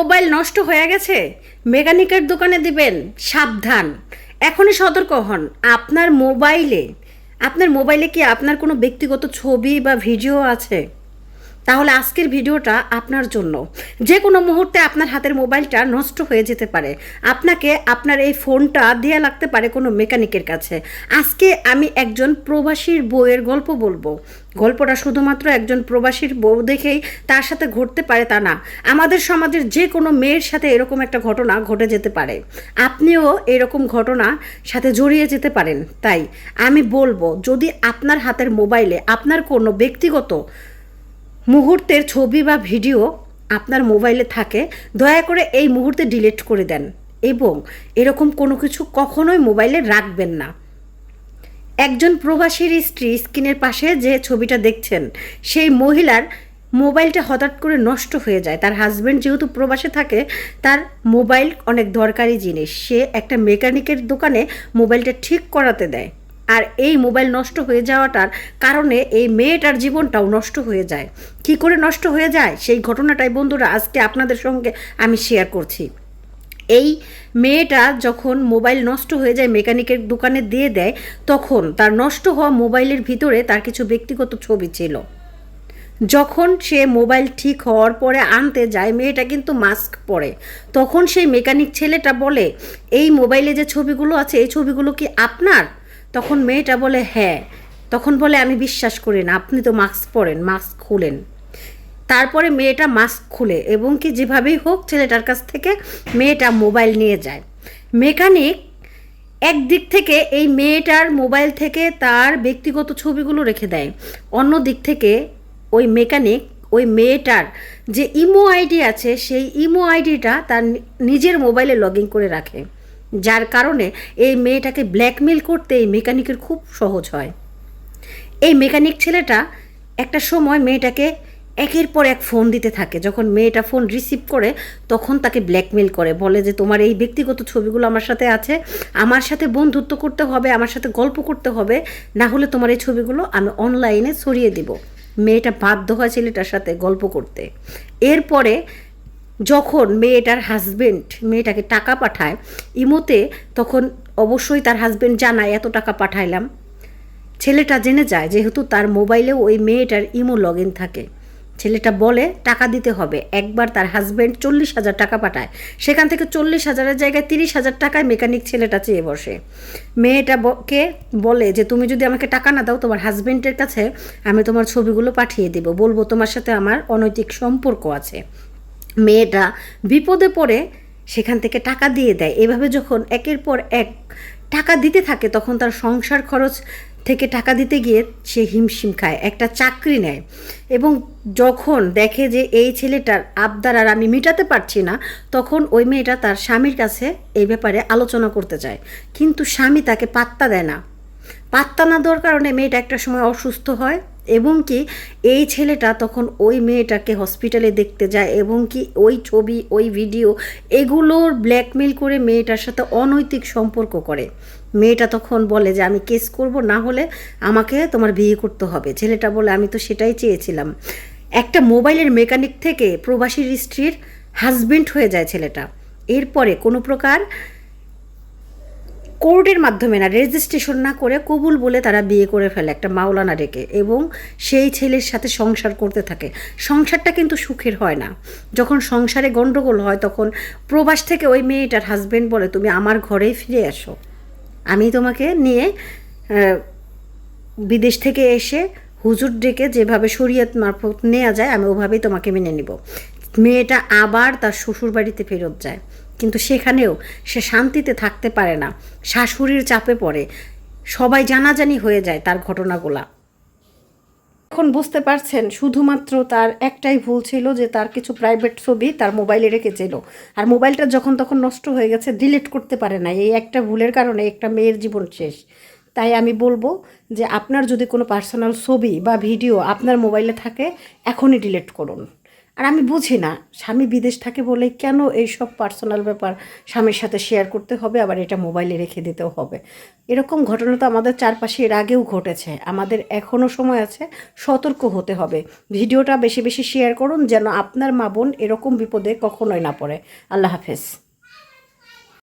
Mobile নষ্ট হয়ে গেছে, মেকানিকের দোকানে দিবেন, সাবধান। এখনই সতর্ক হন। আপনার মোবাইলে কি আপনার কোনো ব্যক্তিগত ছবি বা ভিডিও আছে? তাহলে আজকের ভিডিওটা আপনার জন্য। যে কোনো মুহূর্তে আপনার হাতের মোবাইলটা নষ্ট হয়ে যেতে পারে। আপনাকে আপনার এই ফোনটা দেয়া লাগতে পারে কোনো মেকানিকের কাছে। আজকে আমি একজন প্রবাসীর বউয়ের গল্প বলবো। গল্পটা শুধুমাত্র একজন প্রবাসীর বউ দেখেই তার সাথে ঘটতে পারে তা না। আমাদের সমাজের যে কোনো মেয়ের সাথে এরকম একটা ঘটনা ঘটে যেতে পারে। আপনিও এরকম ঘটনা সাথে জড়িয়ে যেতে পারেন। তাই আমি বলবো, যদি আপনার হাতের মোবাইলে আপনার কোনো ব্যক্তিগত মুহূর্তের ছবি বা ভিডিও আপনার মোবাইলে থাকে, দয়া করে এই মুহূর্তে ডিলিট করে দেন এবং এরকম কোনো কিছু কখনোই মোবাইলে রাখবেন না। একজন প্রবাসীর স্ত্রী, স্ক্রিনের পাশে যে ছবিটা দেখছেন, সেই মহিলার মোবাইলটা হঠাৎ করে নষ্ট হয়ে যায়। তার হাজব্যান্ড যেহেতু প্রবাসে থাকে, তার মোবাইল অনেক দরকারি জিনিস। সে একটা মেকানিকের দোকানে মোবাইলটা ঠিক করাতে দেয়, আর এই মোবাইল নষ্ট হয়ে যাওয়াটার কারণে এই মেয়েটার জীবনটাও নষ্ট হয়ে যায়। কী করে নষ্ট হয়ে যায় সেই ঘটনাটাই বন্ধুরা আজকে আপনাদের সঙ্গে আমি শেয়ার করছি। এই মেয়েটা যখন মোবাইল নষ্ট হয়ে যায়, মেকানিকের দোকানে দিয়ে দেয়, তখন তার নষ্ট হওয়া মোবাইলের ভিতরে তার কিছু ব্যক্তিগত ছবি ছিল। যখন সে মোবাইল ঠিক হওয়ার পরে আনতে যায়, মেয়েটা কিন্তু মাস্ক পরে। তখন সেই মেকানিক ছেলেটা বলে, এই মোবাইলে যে ছবিগুলো আছে, এই ছবিগুলো কি আপনার? তখন মেয়েটা বলে হ্যাঁ। তখন বলে, আমি বিশ্বাস করি না, আপনি তো মাস্ক পরেন, মাস্ক খুলেন। তারপরে মেয়েটা মাস্ক খুলে এবং কি যেভাবেই হোক ছেলেটার কাছ থেকে মেয়েটা মোবাইল নিয়ে যায়। মেকানিক একদিক থেকে এই মেয়েটার মোবাইল থেকে তার ব্যক্তিগত ছবিগুলো রেখে দেয়, অন্য দিক থেকে ওই মেকানিক ওই মেয়েটার যে ইমো আইডি আছে, সেই ইমো আইডিটা তার নিজের মোবাইলে লগ ইন করে রাখে, যার কারণে এই মেয়েটাকে ব্ল্যাকমেল করতে এই মেকানিকের খুব সহজ হয়। এই মেকানিক ছেলেটা একটা সময় মেয়েটাকে একের পর এক ফোন দিতে থাকে। যখন মেয়েটা ফোন রিসিভ করে, তখন তাকে ব্ল্যাকমেল করে, বলে যে তোমার এই ব্যক্তিগত ছবিগুলো আমার সাথে আছে, আমার সাথে বন্ধুত্ব করতে হবে, আমার সাথে গল্প করতে হবে, না হলে তোমার এই ছবিগুলো আমি অনলাইনে ছড়িয়ে দিব। মেয়েটা বাধ্য হয় ছেলেটার সাথে গল্প করতে। এরপরে যখন মেয়েটার হাজবেন্ড মেয়েটাকে টাকা পাঠায় ইমোতে, তখন অবশ্যই তার হাজবেন্ড জানায় এত টাকা পাঠাইলাম। ছেলেটা জেনে যায়, যেহেতু তার মোবাইলেও ওই মেয়েটার ইমো লগ ইন থাকে। ছেলেটা বলে টাকা দিতে হবে। একবার তার হাজব্যান্ড 40,000 টাকা পাঠায়, সেখান থেকে 40,000-এর জায়গায় 30,000 টাকায় মেকানিক ছেলেটা চেয়ে বসে। মেয়েটাকে বলে যে তুমি যদি আমাকে টাকা না দাও, তোমার হাজব্যান্ডের কাছে আমি তোমার ছবিগুলো পাঠিয়ে দেব, বলবো তোমার সাথে আমার অনৈতিক সম্পর্ক আছে। মেয়েটা বিপদে পড়ে সেখান থেকে টাকা দিয়ে দেয়। এভাবে যখন একের পর এক টাকা দিতে থাকে, তখন তার সংসার খরচ থেকে টাকা দিতে গিয়ে সে হিমশিম খায়, একটা চাকরি নেয়। এবং যখন দেখে যে এই ছেলেটার আবদার আর আমি মেটাতে পারছি না, তখন ওই মেয়েটা তার স্বামীর কাছে এই ব্যাপারে আলোচনা করতে চায়, কিন্তু স্বামী তাকে পাত্তা দেয় না। পাত্তা না দেওয়ার কারণে মেয়েটা একটা সময় অসুস্থ হয় এবং কি এই ছেলেটা তখন ওই মেয়েটাকে হসপিটালে দেখতে যায় এবং কি ওই ছবি, ওই ভিডিও, এগুলোর ব্ল্যাকমেল করে মেয়েটার সাথে অনৈতিক সম্পর্ক করে। মেয়েটা তখন বলে যে আমি কেস করব, না হলে আমাকে তোমার বিয়ে করতে হবে। ছেলেটা বলে আমি তো সেটাই চেয়েছিলাম। একটা মোবাইলের মেকানিক থেকে প্রবাসীর স্ত্রীর হাজবেন্ড হয়ে যায় ছেলেটা। এরপরে কোনো প্রকার কোর্টের মাধ্যমে না, রেজিস্ট্রেশন না করে কবুল বলে তারা বিয়ে করে ফেলে একটা মাওলানা ডেকে, এবং সেই ছেলের সাথে সংসার করতে থাকে। সংসারটা কিন্তু সুখের হয় না। যখন সংসারে গণ্ডগোল হয়, তখন প্রবাস থেকে ওই মেয়েটার হাজবেন্ড বলে তুমি আমার ঘরেই ফিরে আসো, আমি তোমাকে নিয়ে বিদেশ থেকে এসে হুজুর ডেকে যেভাবে শরীয়ত মারফত নেওয়া যায় আমি ওভাবেই তোমাকে মেনে নিব। মেয়েটা আবার তার শ্বশুর বাড়িতে ফেরত যায়, কিন্তু সেখানেও সে শান্তিতে থাকতে পারে না, শাশুড়ির চাপে পড়ে। সবাই জানাজানি হয়ে যায় তার ঘটনাগুলা। এখন বুঝতে পারছেন, শুধুমাত্র তার একটাই ভুল ছিল যে তার কিছু প্রাইভেট ছবি তার মোবাইলে রেখেছিল, আর মোবাইলটা যখন তখন নষ্ট হয়ে গেছে, ডিলিট করতে পারে না। এই একটা ভুলের কারণে একটা মেয়ের জীবন শেষ। তাই আমি বলবো যে আপনার যদি কোনো পার্সোনাল ছবি বা ভিডিও আপনার মোবাইলে থাকে, এখনই ডিলিট করুন। আর আমি বুঝি না স্বামী বিদেশ থাকে বলে কেন এইসব পার্সোনাল ব্যাপার স্বামীর সাথে শেয়ার করতে হবে, আবার এটা মোবাইলে রেখে দিতেও হবে। এরকম ঘটনা তো আমাদের চারপাশে এর আগেও ঘটেছে। আমাদের এখনও সময় আছে, সতর্ক হতে হবে। ভিডিওটা বেশি বেশি শেয়ার করুন যেন আপনার মা বোন এরকম বিপদে কখনোই না পড়ে। আল্লাহ হাফেজ।